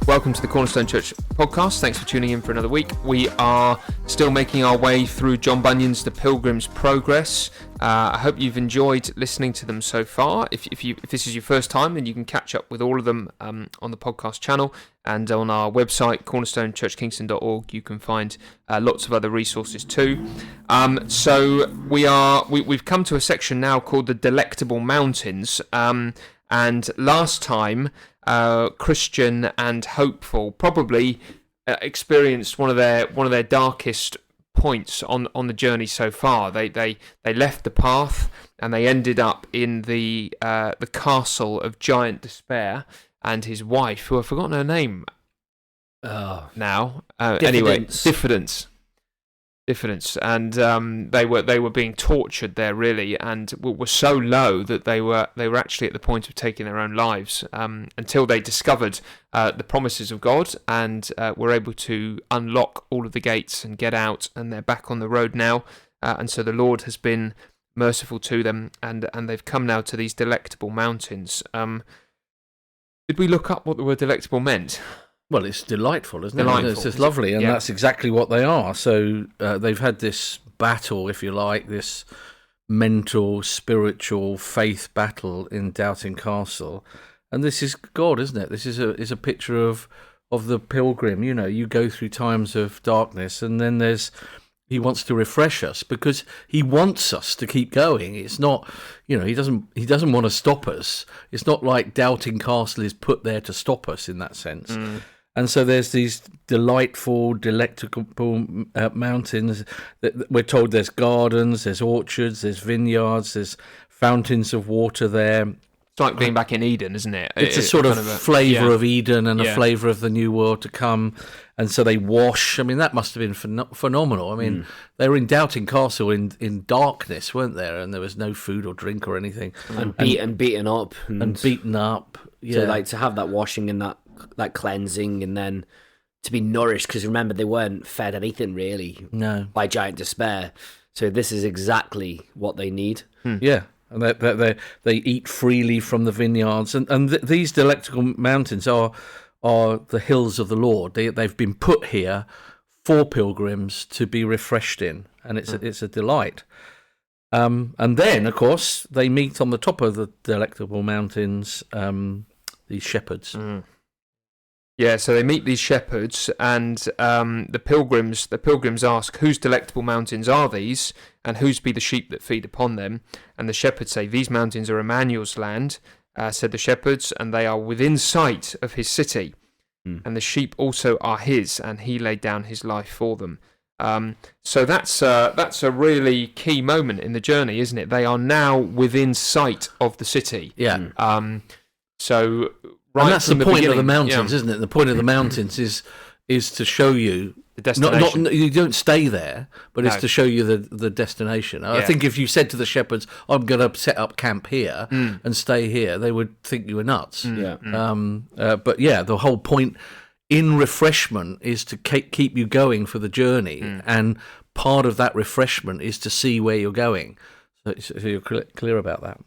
Welcome to the Cornerstone Church podcast. Thanks for tuning in for another week. We are still making our way through John Bunyan's The Pilgrim's Progress. I hope you've enjoyed listening to them so far. If this is your first time, then you can catch up with all of them on the podcast channel and on our website, cornerstonechurchkingston.org. You can find lots of other resources too. So we've come to a section now called the Delectable Mountains. And last time, Christian and Hopeful probably experienced one of their darkest points on the journey so far. They left the path and they ended up in the castle of Giant Despair and his wife, who I've forgotten her name now. Anyway, Diffidence, and they were being tortured there really, and were so low that they were actually at the point of taking their own lives until they discovered the promises of God and were able to unlock all of the gates and get out, and they're back on the road now, and so the Lord has been merciful to them, and they've come now to these Delectable Mountains. Did we look up what the word delectable meant? Well, it's delightful, isn't it? It's just lovely, and that's exactly what they are. So they've had this battle, if you like, this mental, spiritual, faith battle in Doubting Castle, and this is God, isn't it? This is a picture of the pilgrim. You know, you go through times of darkness, and then He wants to refresh us because He wants us to keep going. It's not, He doesn't want to stop us. It's not like Doubting Castle is put there to stop us in that sense. And so there's these delightful, delectable mountains. We're told there's gardens, there's orchards, there's vineyards, there's fountains of water there. It's like being back in Eden, isn't it? It's a sort of flavour of Eden and a flavour of the new world to come. And so they wash. I mean, that must have been phenomenal. I mean, they were in Doubting Castle in darkness, weren't there? And there was no food or drink or anything. And beaten up. And beaten up. Yeah. So to have that washing and that cleansing, and then to be nourished, because remember, they weren't fed anything really by Giant Despair. So this is exactly what they need. Yeah. And they eat freely from the vineyards. And these Delectable Mountains are the hills of the Lord. They've been put here for pilgrims to be refreshed in, and it's a delight. And then, of course, they meet on the top of the Delectable Mountains these shepherds. Yeah, so they meet these shepherds, and the pilgrims ask, "Whose delectable mountains are these, and whose be the sheep that feed upon them?" And the shepherds say, "These mountains are Emmanuel's land," said the shepherds, "and they are within sight of his city. And the sheep also are his, and he laid down his life for them." So that's a really key moment in the journey, isn't it? They are now within sight of the city. Yeah. So. Right, and that's the point of the mountains, isn't it? The point of the mountains is to show you the destination. You don't stay there, but it's to show you the destination. I think if you said to the shepherds, "I'm going to set up camp here and stay here," they would think you were nuts. But the whole point in refreshment is to keep you going for the journey, and part of that refreshment is to see where you're going. So you're clear about that.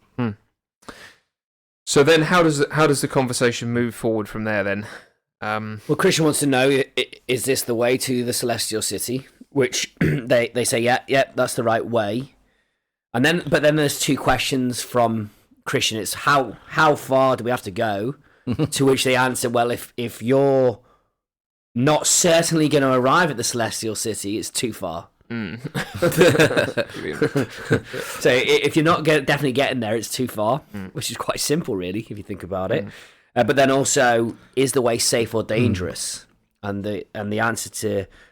So then, how does the conversation move forward from there? Then, well, Christian wants to know: is this the way to the celestial city? Which they say, yeah, that's the right way. And then, but then there's two questions from Christian. It's how far do we have to go? To which they answer, well, if you're not certainly going to arrive at the celestial city, it's too far. So if you're not definitely getting there, it's too far, which is quite simple really if you think about it. But then also, is the way safe or dangerous? And the answer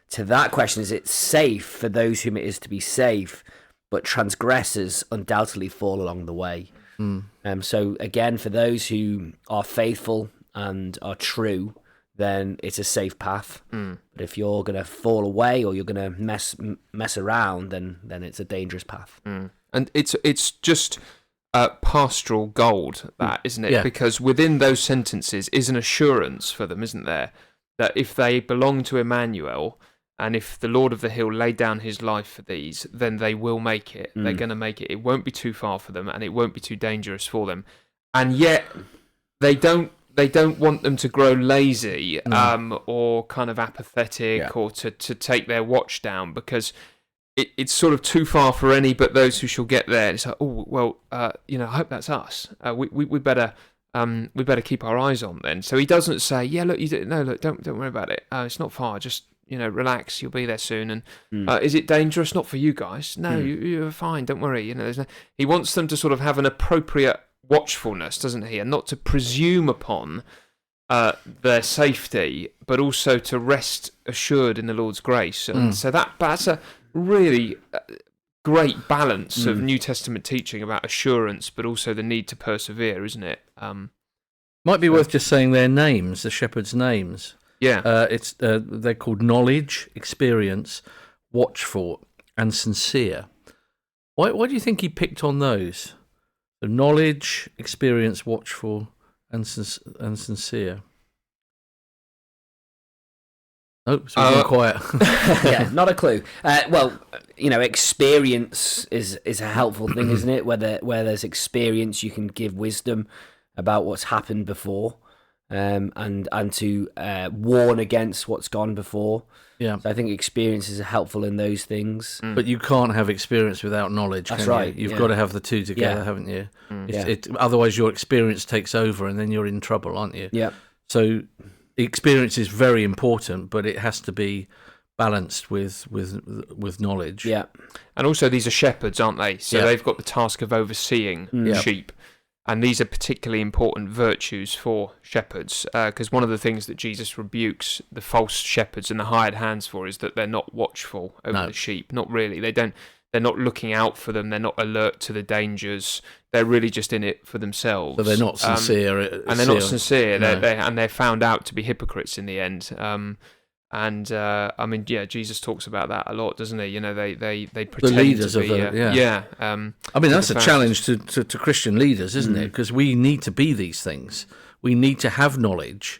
to that question is, it's safe for those whom it is to be safe, but transgressors undoubtedly fall along the way. So again, for those who are faithful and are true, then it's a safe path. But if you're going to fall away or you're going to mess around, then it's a dangerous path. And it's just pastoral gold, that, isn't it? Yeah. Because within those sentences is an assurance for them, isn't there? That if they belong to Emmanuel, and if the Lord of the Hill laid down his life for these, then they will make it. They're going to make it. It won't be too far for them, and it won't be too dangerous for them. And yet, they don't they don't want them to grow lazy or kind of apathetic or to take their watch down, because it's sort of too far for any but those who shall get there. It's like, oh well, I hope that's us. We better keep our eyes on then. So he doesn't say, don't worry about it. It's not far. Just relax. You'll be there soon. And is it dangerous? Not for you guys. No, you're fine. Don't worry. He wants them to sort of have an appropriate watchfulness, doesn't he? And not to presume upon their safety, but also to rest assured in the Lord's grace. And so that's a really great balance of New Testament teaching about assurance, but also the need to persevere, isn't it? Might be worth just saying their names, the shepherds' names. Yeah. They're called knowledge, experience, watchful, and sincere. Why do you think he picked on those? The knowledge, experience, watchful, and sincere. Oh, so we've gone quiet. Yeah, not a clue. Experience is a helpful thing, isn't it? Where there's experience, you can give wisdom about what's happened before, and to warn against what's gone before. Yeah, so I think experience is helpful in those things. But you can't have experience without knowledge. That's right. You've got to have the two together, haven't you? Otherwise, your experience takes over, and then you're in trouble, aren't you? Yeah. So experience is very important, but it has to be balanced with knowledge. Yeah. And also, these are shepherds, aren't they? So they've got the task of overseeing sheep. And these are particularly important virtues for shepherds, because one of the things that Jesus rebukes the false shepherds and the hired hands for is that they're not watchful over the sheep. Not really. They're not looking out for them. They're not alert to the dangers. They're really just in it for themselves. So they're not sincere. And they're not sincere. No. They're found out to be hypocrites in the end. Jesus talks about that a lot, doesn't he? They pretend the leaders to be, of the that's a challenge to Christian leaders, isn't it? Because we need to be these things. We need to have knowledge,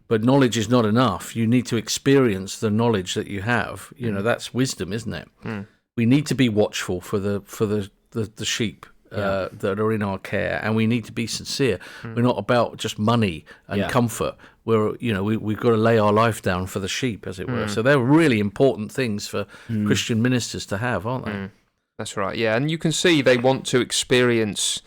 but knowledge is not enough. You need to experience the knowledge that you have. That's wisdom, isn't it? We need to be watchful for the sheep that are in our care, and we need to be sincere. We're not about just money and comfort. We've got to lay our life down for the sheep, as it were. So they're really important things for Christian ministers to have, aren't they? That's right. Yeah, and you can see they want to experience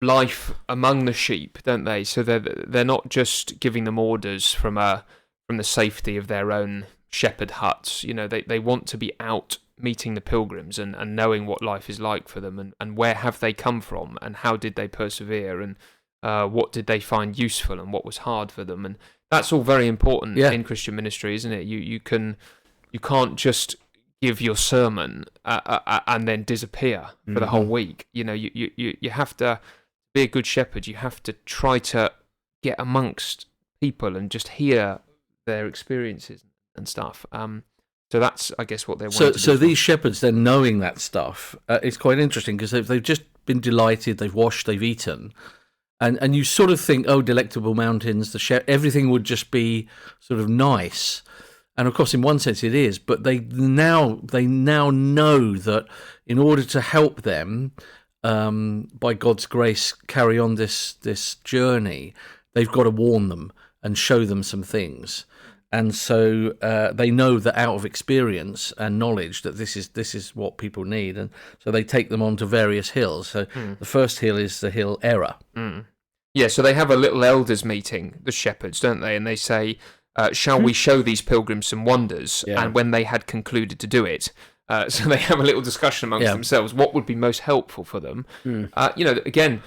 life among the sheep, don't they? So they're not just giving them orders from the safety of their own shepherd huts. They want to be out meeting the pilgrims and knowing what life is like for them, and where have they come from, and how did they persevere, and what did they find useful, and what was hard for them. And that's all very important in Christian ministry, isn't it? You can't just give your sermon and then disappear for the whole week. You have to be a good shepherd. You have to try to get amongst people and just hear their experiences and stuff. So that's, I guess, what they're wanting to do. So these shepherds, then, knowing that stuff, it's quite interesting, because they've just been delighted, they've washed, they've eaten, and you sort of think, oh, Delectable Mountains, everything would just be sort of nice. And of course, in one sense it is, but they now know that in order to help them, by God's grace, carry on this journey, they've got to warn them and show them some things. And so they know that out of experience and knowledge that this is what people need, and so they take them onto various hills. So the first hill is the hill Error. Yeah, so they have a little elders meeting, the shepherds, don't they? And they say, shall we show these pilgrims some wonders? Yeah. And when they had concluded to do it, so they have a little discussion amongst themselves, what would be most helpful for them. Again,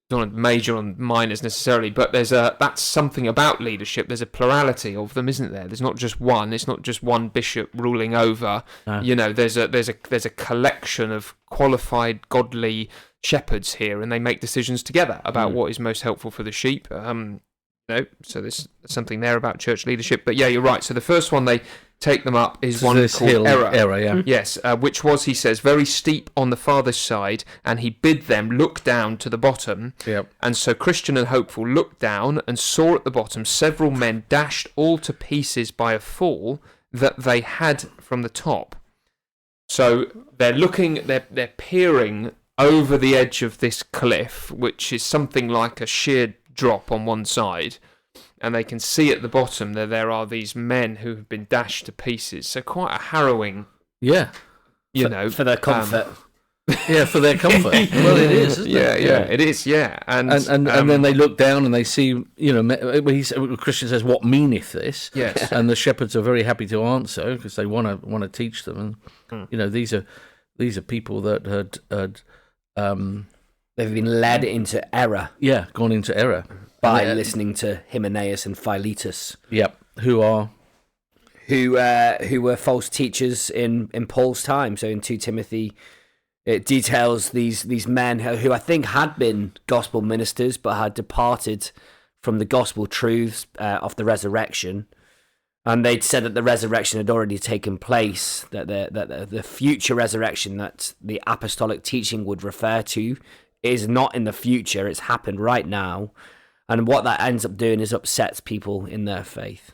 not major on minors necessarily, but that's something about leadership. There's a plurality of them, isn't there? There's not just one. It's not just one bishop ruling over. No. There's a collection of qualified, godly shepherds here, and they make decisions together about what is most helpful for the sheep. So there's something there about church leadership. But yeah, you're right. So the first one they take them up is one called Error. Yes, which was, he says, very steep on the farthest side, and he bid them look down to the bottom. Yep. And so Christian and Hopeful looked down and saw at the bottom several men dashed all to pieces by a fall that they had from the top. So they're peering over the edge of this cliff, which is something like a sheer drop on one side, and they can see at the bottom that there are these men who have been dashed to pieces. So quite a harrowing, for their comfort. For their comfort. Well, it is, isn't it? Yeah, it is. Yeah, and then they look down and they see, Christian says, "What meaneth this?" Yes, and the shepherds are very happy to answer because they want to teach them. And these are people that had they've been led into error. Yeah, gone into error by listening to Hymenaeus and Philetus. Yep, who were false teachers in Paul's time. So in 2 Timothy. It details these men who I think had been gospel ministers but had departed from the gospel truths of the resurrection, and they'd said that the resurrection had already taken place, that the future resurrection that the apostolic teaching would refer to is not in the future; it's happened right now, and what that ends up doing is upsets people in their faith.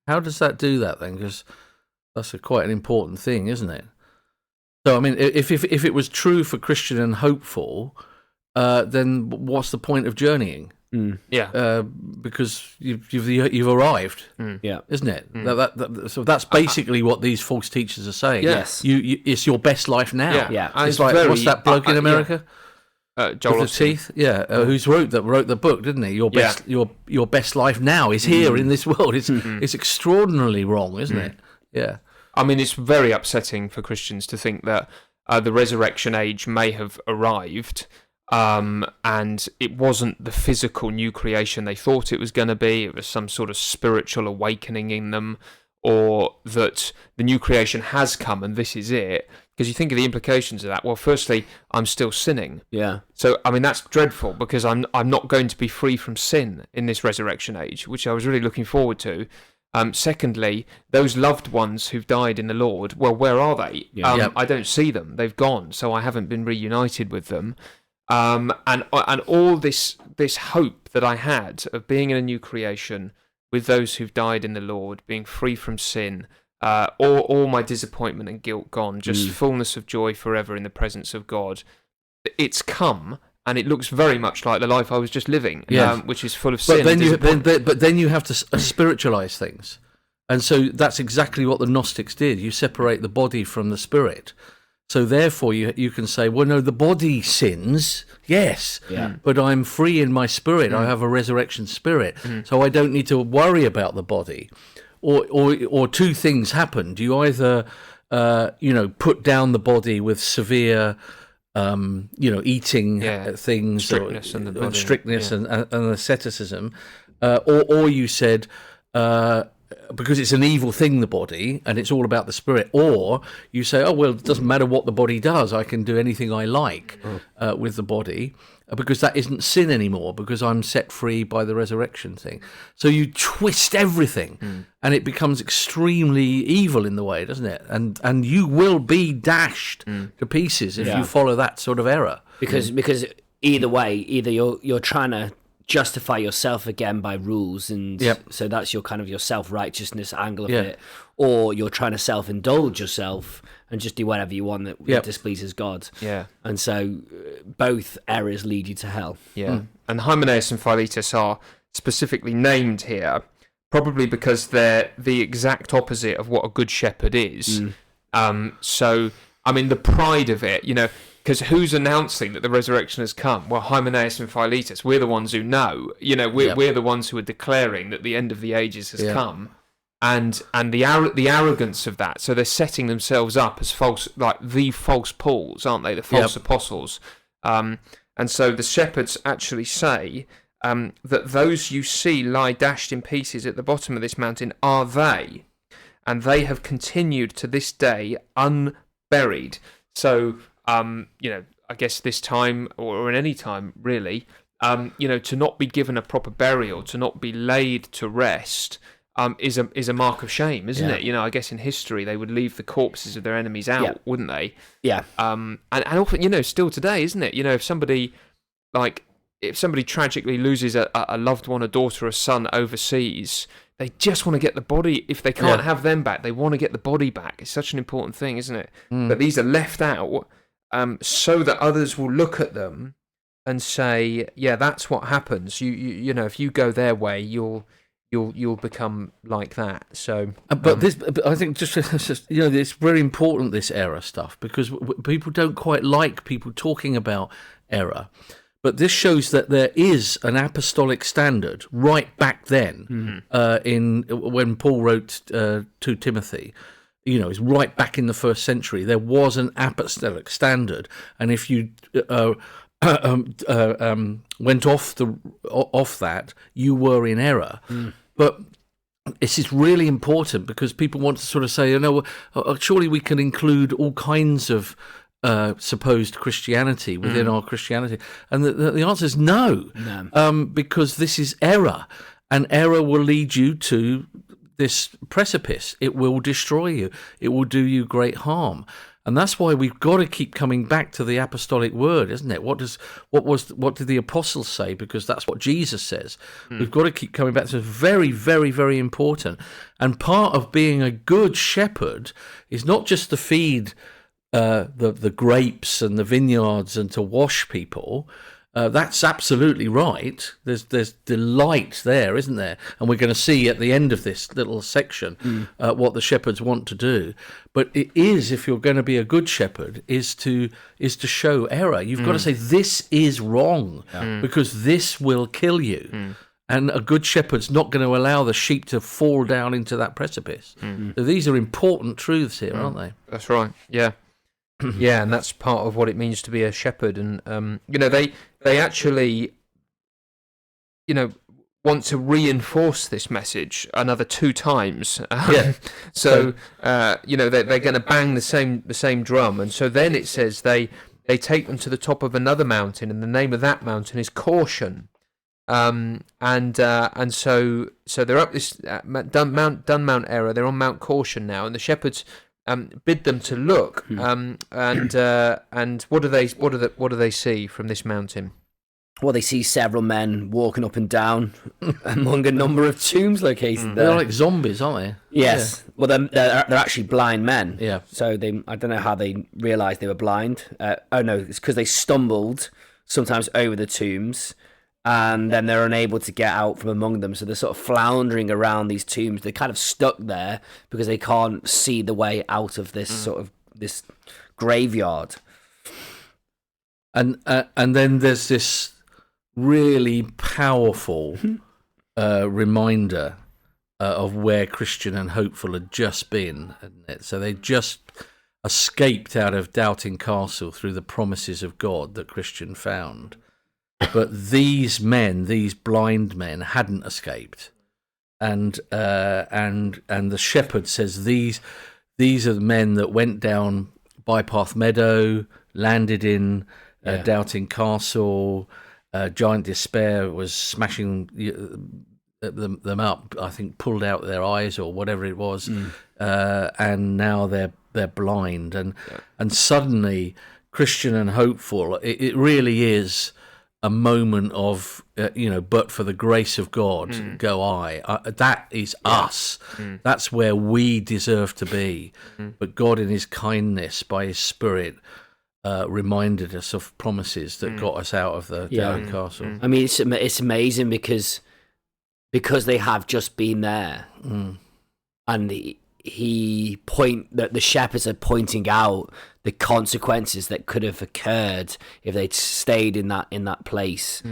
How does that do that then? Because that's quite an important thing, isn't it? So, I mean, if it was true for Christian and hopeful, then what's the point of journeying? Yeah, because you've arrived. Isn't it? So that's basically what these false teachers are saying. Yes, it's your best life now. Yeah. It's like what's that bloke in America? Joel with the teeth. Who's wrote the book, didn't he? Your best life now is here in this world. It's extraordinarily wrong, isn't it? Yeah. I mean, it's very upsetting for Christians to think that the resurrection age may have arrived, and it wasn't the physical new creation they thought it was going to be. It was some sort of spiritual awakening in them, or that the new creation has come and this is it. Because you think of the implications of that. Well, firstly, I'm still sinning. Yeah. So, I mean, that's dreadful because I'm not going to be free from sin in this resurrection age, which I was really looking forward to. Secondly, those loved ones who've died in the Lord, well, where are they? I don't see them. They've gone, so I haven't been reunited with them. And all this hope that I had of being in a new creation with those who've died in the Lord, being free from sin, all my disappointment and guilt gone, just fullness of joy forever in the presence of God. It's come. And it looks very much like the life I was just living, which is full of sin. But then you have to spiritualize things. And so that's exactly what the Gnostics did. You separate the body from the spirit. So therefore you can say, well, no, the body sins, yes, but I'm free in my spirit. I have a resurrection spirit. So I don't need to worry about the body. Or two things happened. You either, put down the body with severe... eating things, strictness and the body. Strictness and asceticism, or you said because it's an evil thing, the body, and it's all about the spirit, or you say, oh well, it doesn't matter what the body does, I can do anything I like with the body. Because that isn't sin anymore, because I'm set free by the resurrection thing. So you twist everything, and it becomes extremely evil in the way, doesn't it? And you will be dashed to pieces if you follow that sort of error. Because either way, either you're trying to justify yourself again by rules, and so that's your kind of your self-righteousness angle of it, or you're trying to self-indulge yourself and just do whatever you want that displeases God. Yeah. And so both errors lead you to hell. Yeah. And Hymenaeus and Philetus are specifically named here, probably because they're the exact opposite of what a good shepherd is. So, I mean, the pride of it, because who's announcing that the resurrection has come? Well, Hymenaeus and Philetus, we're the ones who know. We're the ones who are declaring that the end of the ages has come. And the arrogance of that, so they're setting themselves up as false, like the false Pauls, aren't they? The false apostles. And so the shepherds actually say that those you see lie dashed in pieces at the bottom of this mountain are they, and they have continued to this day unburied. So, I guess this time, or in any time really, to not be given a proper burial, to not be laid to rest, is a mark of shame, isn't it? I guess in history they would leave the corpses of their enemies out, wouldn't they? Yeah. And often, still today, isn't it? If somebody tragically loses a loved one, a daughter, a son overseas, they just want to get the body. If they can't have them back, they want to get the body back. It's such an important thing, isn't it? But these are left out so that others will look at them and say, yeah, that's what happens. You know, if you go their way, you'll become like that. So, but I think just it's very important, this error stuff, because people don't quite like people talking about error. But this shows that there is an apostolic standard right back then, in when Paul wrote to Timothy. It's right back in the first century. There was an apostolic standard, and if you went off that, you were in error. But this is really important, because people want to sort of say, surely we can include all kinds of supposed Christianity within our Christianity, and the answer is no. Because this is error, and error will lead you to this precipice. It will destroy you. It will do you great harm. And that's why we've got to keep coming back to the apostolic word, isn't it? What did the apostles say? Because that's what Jesus says. We've got to keep coming back to it. Very, very, very important. And part of being a good shepherd is not just to feed the grapes and the vineyards and to wash people. That's absolutely right. There's delight there, isn't there? And we're going to see at the end of this little section what the shepherds want to do. But it is, if you're going to be a good shepherd, is to show error. You've got to say, this is wrong, because this will kill you. And a good shepherd's not going to allow the sheep to fall down into that precipice. So these are important truths here, aren't they? That's right. Yeah. Yeah, and that's part of what it means to be a shepherd. And they actually, want to reinforce this message another 2 times. So they're going to bang the same drum, and so then it says they take them to the top of another mountain, and the name of that mountain is Caution. And so they're up this done Mount Error. They're on Mount Caution now, and the shepherds bid them to look. And what do they see from this mountain? Well, they see several men walking up and down among a number of tombs located there. They're like zombies, aren't they? Yes. Yeah. Well, they're actually blind men. Yeah. So I don't know how they realised they were blind. No, it's because they stumbled sometimes over the tombs, and then they're unable to get out from among them. So they're sort of floundering around these tombs. They're kind of stuck there because they can't see the way out of this sort of this graveyard. And then there's this really powerful reminder of where Christian and Hopeful had just been, hadn't it? So they just escaped out of Doubting Castle through the promises of God that Christian found. But these blind men, hadn't escaped, and the shepherd says these are the men that went down Bypath Meadow, landed in Doubting Castle. Giant Despair was smashing them up. I think pulled out their eyes or whatever it was, and now they're blind. And suddenly, Christian and Hopeful. It really is a moment of, but for the grace of God, go I. That is us. That's where we deserve to be. But God, in his kindness, by his Spirit, reminded us of promises that got us out of the Doubting Castle. I mean, it's amazing because they have just been there. And the shepherds are pointing out the consequences that could have occurred if they'd stayed in that place.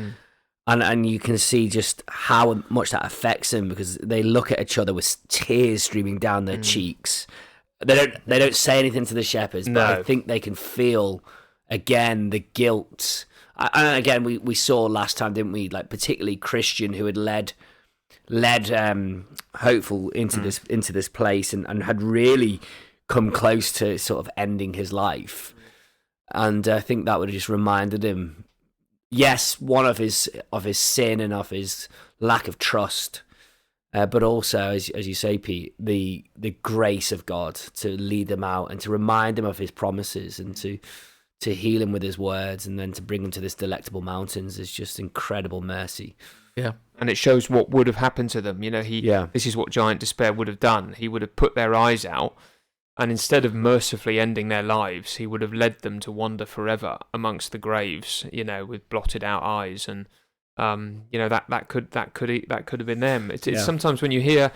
And you can see just how much that affects them, because they look at each other with tears streaming down their cheeks. They don't say anything to the shepherds, but I think they can feel again the guilt. And again, we saw last time, didn't we? Like particularly Christian, who had led Hopeful into this place and had really come close to sort of ending his life. And I think that would have just reminded him, yes, one of his sin and of his lack of trust, but also, as you say, Pete, the grace of God to lead them out and to remind him of his promises and to heal him with his words, and then to bring him to this Delectable Mountains is just incredible mercy. Yeah, and it shows what would have happened to them. This is what Giant Despair would have done. He would have put their eyes out, And instead of mercifully ending their lives, he would have led them to wander forever amongst the graves, with blotted out eyes, and that could have been them. It's sometimes when you hear,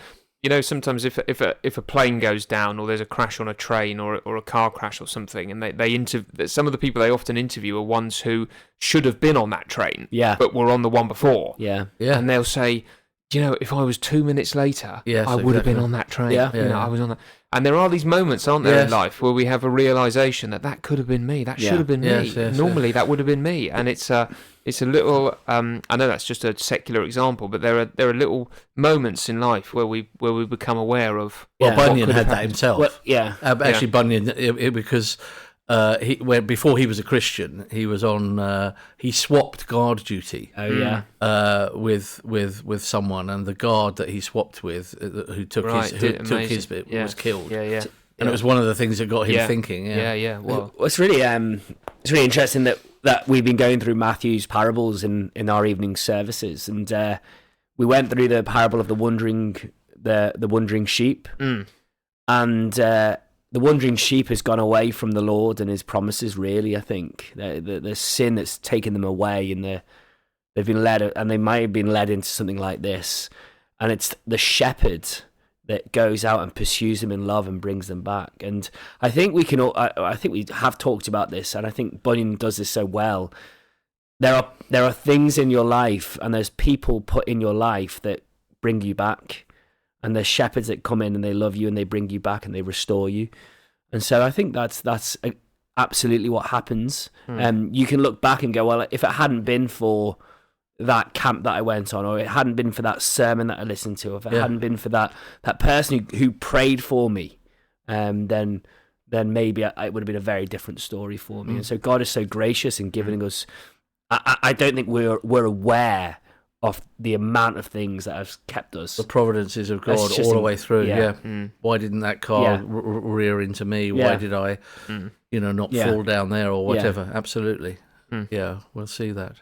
sometimes if a plane goes down, or there's a crash on a train, or a car crash or something, and some of the people they often interview are ones who should have been on that train, but were on the one before, and they'll say, if I was 2 minutes later, I would have been on that train. I was on that. And there are these moments, aren't there, in life where we have a realization that could have been me, that should have been me. Normally, that would have been me, and it's a little. I know that's just a secular example, but there are little moments in life where we become aware of. Well, Bunyan had that himself. Well, actually, Bunyan, because. Before he was a Christian, he was on. He swapped guard duty. With someone, and the guard that he swapped with, who took his bit, was killed. And it was one of the things that got him thinking. Well, it's really interesting that we've been going through Matthew's parables in our evening services, and we went through the parable of the wandering sheep, and. The wandering sheep has gone away from the Lord and his promises, really, I think. The sin that's taken them away, and they've been led, and they might have been led into something like this. And it's the shepherd that goes out and pursues them in love and brings them back. And I think we have talked about this, and I think Bunyan does this so well. There are things in your life, and there's people put in your life that bring you back. And there's shepherds that come in and they love you and they bring you back and they restore you. And so I think that's absolutely what happens. You can look back and go, well, if it hadn't been for that camp that I went on, or it hadn't been for that sermon that I listened to, or if it hadn't been for that person who prayed for me, then maybe it would have been a very different story for me. And so God is so gracious in giving us. I don't think we're aware of the amount of things that have kept us. The providences of God all the way through, Why didn't that car rear into me? Why did I, not fall down there or whatever? Absolutely. Yeah, we'll see that.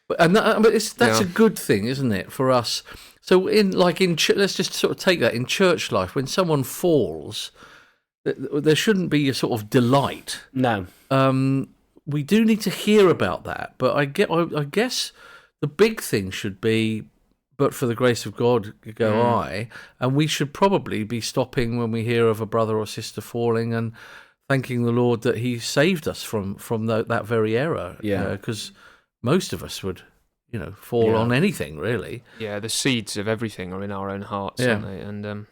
But that's a good thing, isn't it, for us? So let's just sort of take that in church life. When someone falls, there shouldn't be a sort of delight. No. We do need to hear about that, but I guess the big thing should be, but for the grace of God go I, and we should probably be stopping when we hear of a brother or sister falling and thanking the Lord that he saved us from that very error. Because most of us would, fall on anything, really. Yeah, the seeds of everything are in our own hearts, aren't they? And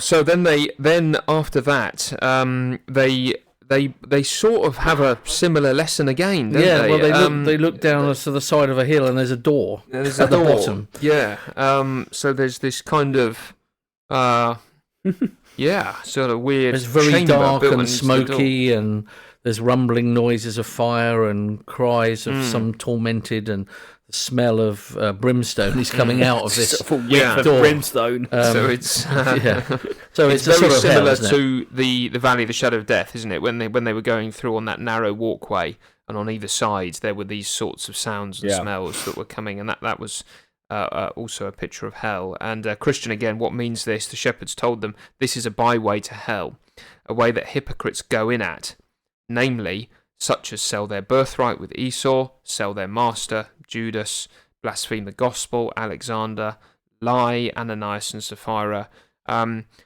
so then after that, they sort of have a similar lesson again, don't they? Well, they look down to the side of a hill and there's a door at the bottom. Yeah. So there's this kind of, sort of weird. It's very dark and smoky, and there's rumbling noises of fire and cries of some tormented, and the smell of brimstone is coming out of this door. Brimstone. So it's so it's very similar to the Valley of the Shadow of Death, isn't it? When they were going through on that narrow walkway, and on either side there were these sorts of sounds and smells that were coming, and that was also a picture of hell. And Christian, again, what means this? The shepherds told them, this is a byway to hell, a way that hypocrites go in at, namely such as sell their birthright with Esau, sell their master, Judas, blaspheme the gospel, Alexander, lie, Ananias and Sapphira.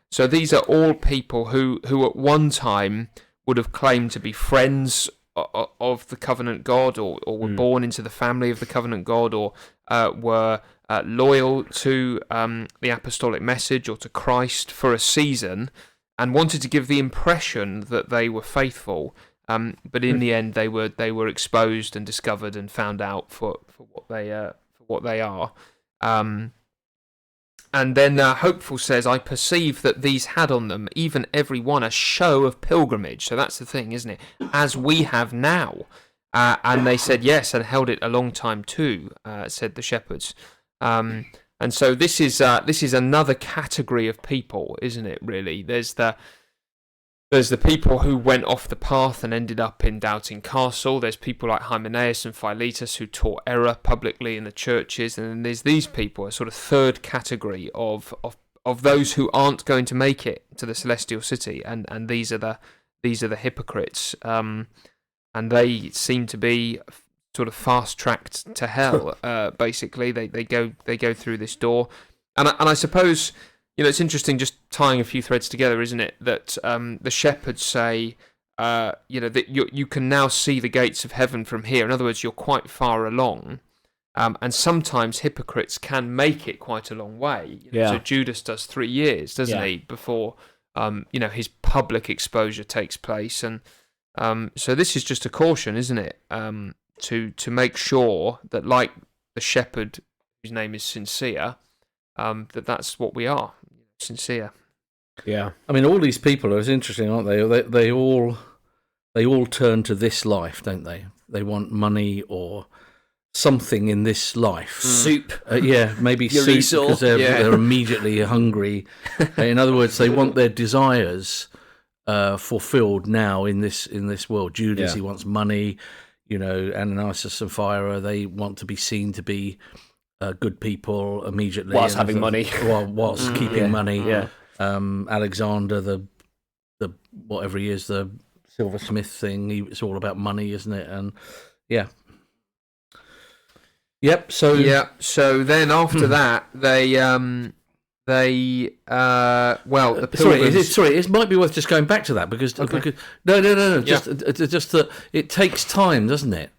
So these are all people who at one time would have claimed to be friends of the covenant God, or were born into the family of the covenant God, or were loyal to the apostolic message or to Christ for a season, and wanted to give the impression that they were faithful. But in the end, they were exposed and discovered and found out for what they are. And then Hopeful says, I perceive that these had on them, even every one, a show of pilgrimage. So that's the thing, isn't it? As we have now. And they said yes, and held it a long time too, said the shepherds. And so this is another category of people, isn't it, really? There's the people who went off the path and ended up in Doubting Castle. There's people like Hymenaeus and Philetus who taught error publicly in the churches. And then there's these people, a sort of third category of of those who aren't going to make it to the celestial city, and these are the hypocrites, and they seem to be sort of fast tracked to hell. Basically, they go through this door, and I suppose, it's interesting, just tying a few threads together, isn't it? That the shepherds say, that you can now see the gates of heaven from here. In other words, you're quite far along. And sometimes hypocrites can make it quite a long way. So Judas does 3 years, doesn't he, before his public exposure takes place. And so this is just a caution, isn't it? To make sure that, like the shepherd whose name is sincere, that's what we are, sincere. Yeah, I mean, all these people are interesting, aren't they? They all turn to this life, don't they? They want money or something in this life. Soup. Maybe soup, because they're immediately hungry. In other words, they want their desires fulfilled now in this world. Judas, he wants money. Ananias and Sapphira, they want to be seen to be good people immediately. Whilst having money. Whilst keeping money. Yeah. Alexander, the whatever he is, the silversmith thing, it's all about money, isn't it? And Yep. So then after that, the pilgrims... Sorry, it might be worth just going back to that because no. Just that it takes time, doesn't it,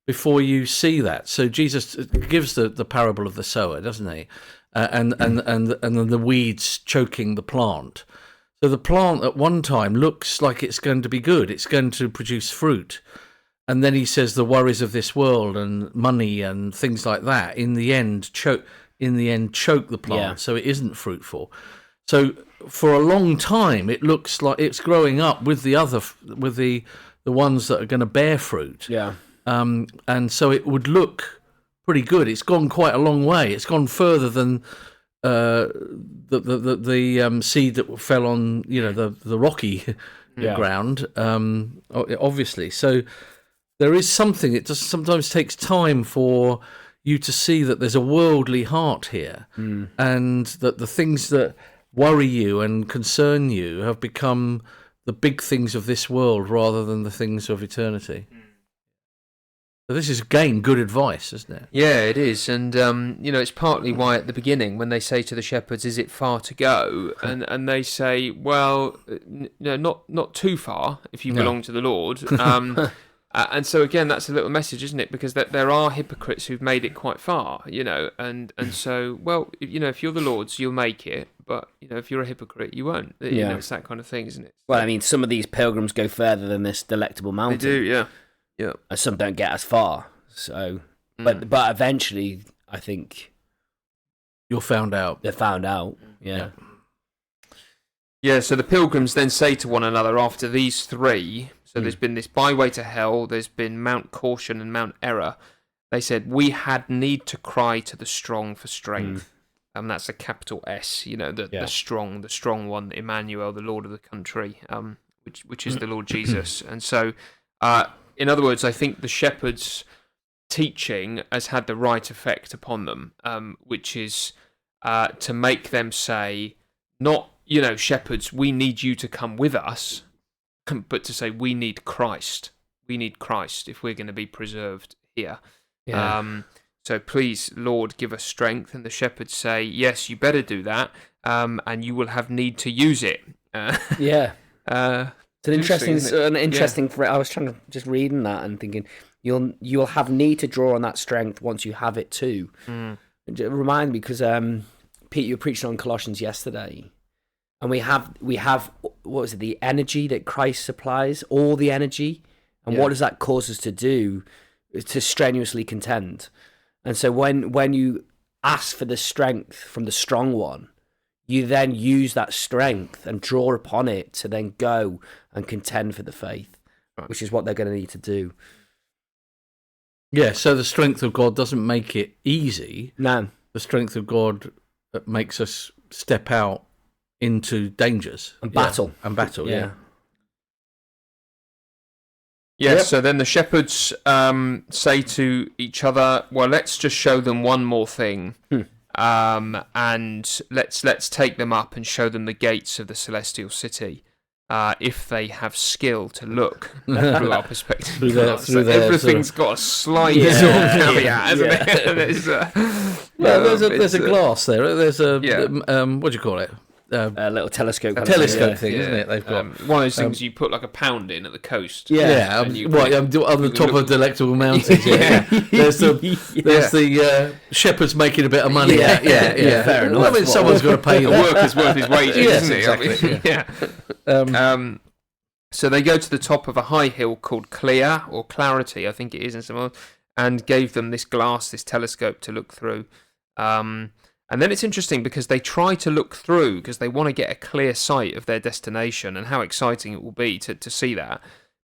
before you see that. So Jesus gives the parable of the sower, doesn't he? And then the weeds choking the plant. So the plant at one time looks like it's going to be good. It's going to produce fruit. And then he says the worries of this world and money and things like that in the end choke the plant, so it isn't fruitful. So for a long time it looks like it's growing up with the ones that are going to bear fruit. Yeah. And so it would look pretty good. It's gone quite a long way. It's gone further than the seed that fell on the rocky ground. Obviously, so. There is something, it just sometimes takes time for you to see that there's a worldly heart here, and that the things that worry you and concern you have become the big things of this world rather than the things of eternity. So this is, again, good advice, isn't it? Yeah, it is. And, it's partly why at the beginning, when they say to the shepherds, is it far to go? And they say, well, not too far if you belong to the Lord. And so again, that's a little message, isn't it? Because there are hypocrites who've made it quite far, and so, well, if you're the Lord's, you'll make it, but if you're a hypocrite, you won't. It's that kind of thing, isn't it? Well, I mean, some of these pilgrims go further than this Delectable Mountain. They do, yeah. And some don't get as far. So, but eventually, I think you're found out. They're found out. Yeah. Yeah. So the pilgrims then say to one another after these three. So there's been this byway to hell, there's been Mount Caution and Mount Error. They said, we had need to cry to the strong for strength. And that's a capital S, the strong one, Emmanuel, the Lord of the country, which is the Lord Jesus. And so, in other words, I think the shepherds' teaching has had the right effect upon them, which is to make them say, not, shepherds, we need you to come with us, but to say we need Christ. We need Christ if we're going to be preserved here. Yeah. So please, Lord, give us strength. And the shepherds say, yes, you better do that, and you will have need to use it. It's an interesting phrase. I was trying to just reading that and thinking, you'll have need to draw on that strength once you have it too. It reminded me because Pete, you were preaching on Colossians yesterday. And we have what was it? The energy that Christ supplies, all the energy, and what does that cause us to do? To strenuously contend. And so when you ask for the strength from the strong one, you then use that strength and draw upon it to then go and contend for the faith, which is what they're going to need to do. Yeah. So the strength of God doesn't make it easy. No. The strength of God makes us step out into dangers and battle. Yes, so then the shepherds say to each other, well, let's just show them one more thing. and let's take them up and show them the gates of the celestial city. If they have skill to look through our perspective, everything's got a slight sort of caveat, hasn't it? There's a glass there. There's a what do you call it? A little telescope. Telescope thing, isn't it? They've got one of those things you put like a pound in at the coast. On the top of Delectable Mountains. There's the shepherds making a bit of money. Yeah. Fair enough. Well, I mean, someone's got to pay the worker's worth his wages. Exactly. So they go to the top of a high hill called Clear or Clarity, I think it is, in some, and gave them this glass, this telescope to look through. And then it's interesting because they try to look through because they want to get a clear sight of their destination and how exciting it will be to see that.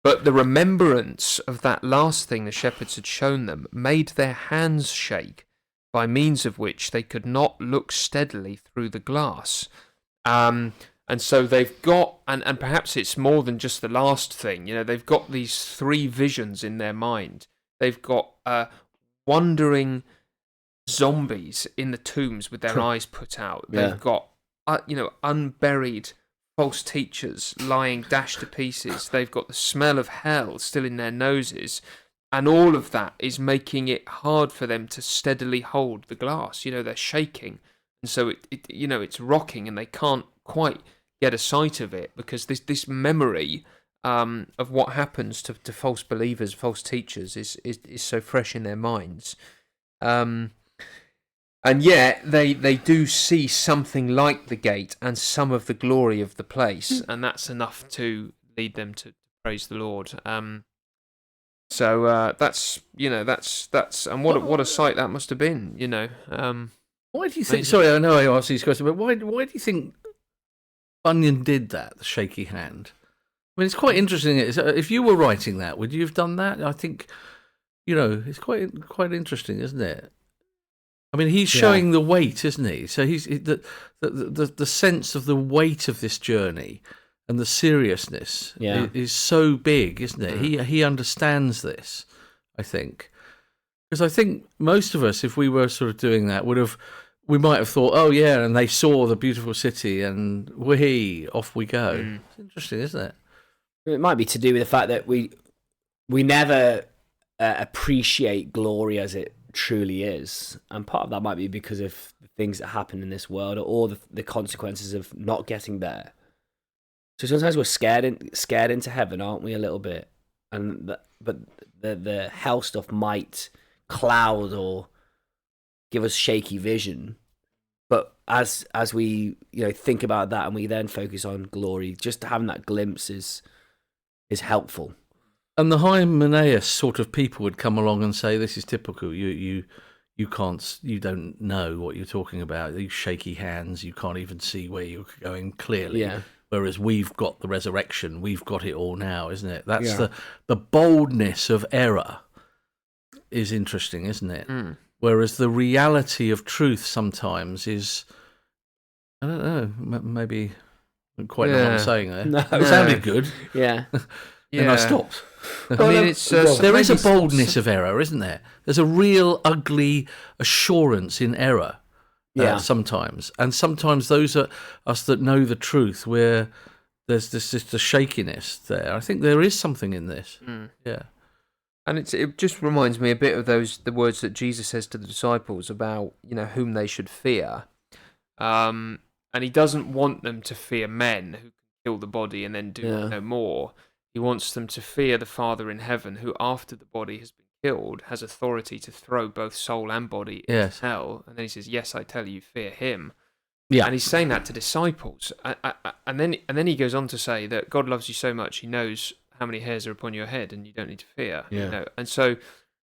But the remembrance of that last thing the shepherds had shown them made their hands shake, by means of which they could not look steadily through the glass. And so they've got, and perhaps it's more than just the last thing, they've got these three visions in their mind. They've got wandering zombies in the tombs with their eyes put out. They've got, unburied false teachers lying dashed to pieces. They've got the smell of hell still in their noses. And all of that is making it hard for them to steadily hold the glass. They're shaking. And so it's rocking and they can't quite get a sight of it because this memory of what happens to false believers, false teachers is so fresh in their minds. And yet they do see something like the gate and some of the glory of the place, and that's enough to lead them to praise the Lord. So that's and what a sight that must have been. Why do you think? Sorry, I know I asked these questions, but why do you think Bunyan did that? The shaky hand. I mean, it's quite interesting. If you were writing that, would you have done that? I think, it's quite interesting, isn't it? I mean, he's showing the weight, isn't he? So he's the sense of the weight of this journey and the seriousness is so big, isn't it? He understands this, I think, because I think most of us, if we were sort of doing that, we might have thought, oh yeah, and they saw the beautiful city, and off we go. It's interesting, isn't it? It might be to do with the fact that we never appreciate glory as it truly is, and part of that might be because of the things that happen in this world or the consequences of not getting there. So sometimes we're scared into heaven, aren't we, a little bit? But the hell stuff might cloud or give us shaky vision. But as we think about that and we then focus on glory, just having that glimpse is helpful. And the Hymenaeus sort of people would come along and say, "This is typical. You don't know what you're talking about. These shaky hands. You can't even see where you're going clearly." Yeah. Whereas we've got the resurrection. We've got it all now, isn't it? That's the boldness of error is interesting, isn't it? Whereas the reality of truth sometimes is, I don't know, maybe I don't quite know what I'm saying there. No. It sounded good. Yeah. And I stopped. I mean, it's there is a boldness of error, isn't there? There's a real ugly assurance in error sometimes. And sometimes those are us that know the truth where there's just a shakiness there. I think there is something in this. Yeah. And it just reminds me a bit of the words that Jesus says to the disciples about, whom they should fear. And he doesn't want them to fear men who can kill the body and then do no more. He wants them to fear the Father in heaven, who after the body has been killed has authority to throw both soul and body into hell. And then he says, "Yes, I tell you, fear him." Yeah. And he's saying that to disciples. And then he goes on to say that God loves you so much, he knows how many hairs are upon your head and you don't need to fear. Yeah. And so,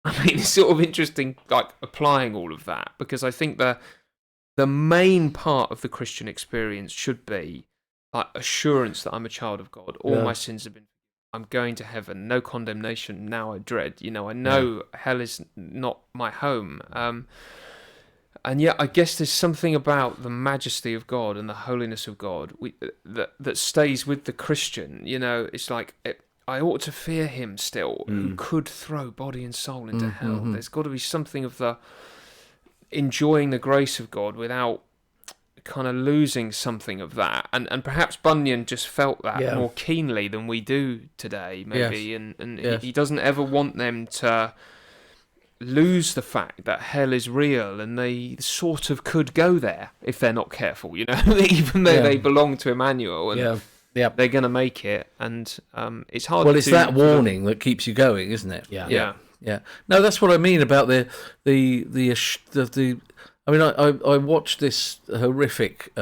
I mean, it's sort of interesting, like, applying all of that, because I think the main part of the Christian experience should be like assurance that I'm a child of God. All my sins have been, I'm going to heaven, no condemnation now I dread. I know hell is not my home. And yet I guess there's something about the majesty of God and the holiness of God that stays with the Christian. It's like, I ought to fear him still, who could throw body and soul into hell. There's got to be something of enjoying the grace of God without kind of losing something of that, and perhaps Bunyan just felt that more keenly than we do today, maybe, and he doesn't ever want them to lose the fact that hell is real, and they sort of could go there if they're not careful, even though they belong to Emmanuel, and they're going to make it, and it's hard. Well, it's that warning that keeps you going, isn't it? Yeah. No, that's what I mean about the I mean, I watched this horrific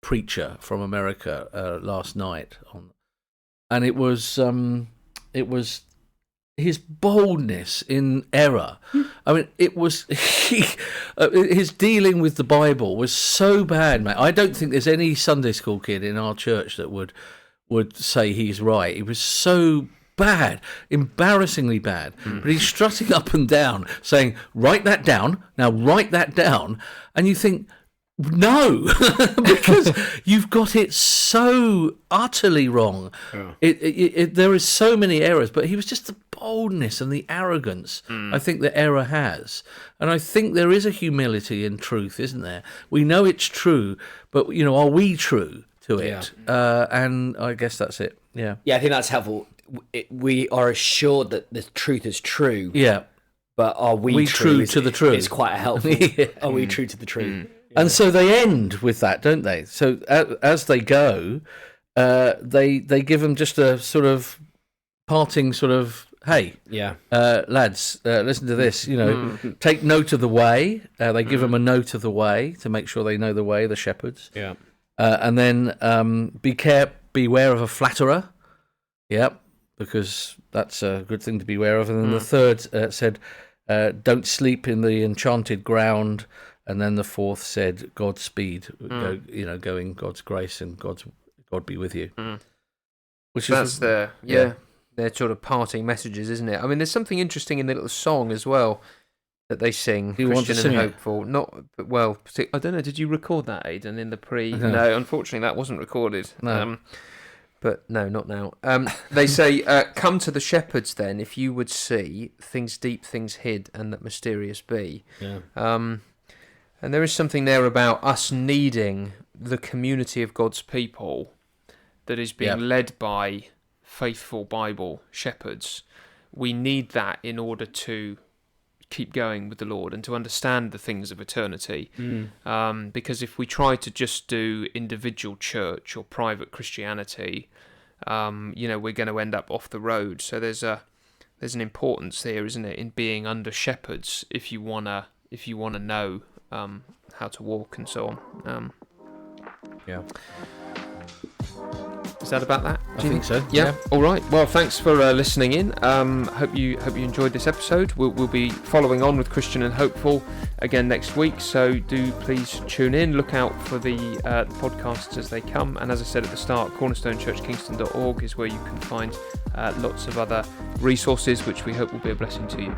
preacher from America last night, and it was his boldness in error. I mean, it was his dealing with the Bible was so bad, mate. I don't think there's any Sunday school kid in our church that would say he's right. It was so bad, embarrassingly bad. But he's strutting up and down, saying, "Write that down. Now write that down." And you think, no, because you've got it so utterly wrong. There is so many errors, but he was just the boldness and the arrogance I think the error has. And I think there is a humility in truth, isn't there? We know it's true, but, are we true to it? And I guess that's it. Yeah, I think that's helpful. We are assured that the truth is true. Yeah. But are we true to the truth? It's quite helpful. Are we true to the truth? And so they end with that, don't they? So as they go, they give them just a sort of parting sort of, hey, lads, listen to this. Take note of the way. They give them a note of the way to make sure they know the way. The shepherds. Yeah. And then beware of a flatterer. Yep, because that's a good thing to beware of. And then the third said, don't sleep in the enchanted ground. And then the fourth said, Godspeed, going God's grace and God be with you. Which that's their sort of parting messages, isn't it? I mean, there's something interesting in the little song as well that they sing, Christian and hopeful. I don't know. Did you record that, Aidan, in the pre? No, unfortunately, that wasn't recorded. No. But no, not now. They say, come to the shepherds then, if you would see things deep, things hid, and that mysterious be. Yeah. And there is something there about us needing the community of God's people that is being led by faithful Bible shepherds. We need that in order to keep going with the Lord and to understand the things of eternity. Because if we try to just do individual church or private Christianity, we're going to end up off the road. So there's an importance there, isn't it, in being under shepherds if you wanna know how to walk and so on. Is that about that? I think so. Yeah. All right. Well, thanks for listening in. Hope you enjoyed this episode. We'll be following on with Christian and Hopeful again next week. So do please tune in. Look out for the podcasts as they come. And as I said at the start, cornerstonechurchkingston.org is where you can find lots of other resources, which we hope will be a blessing to you.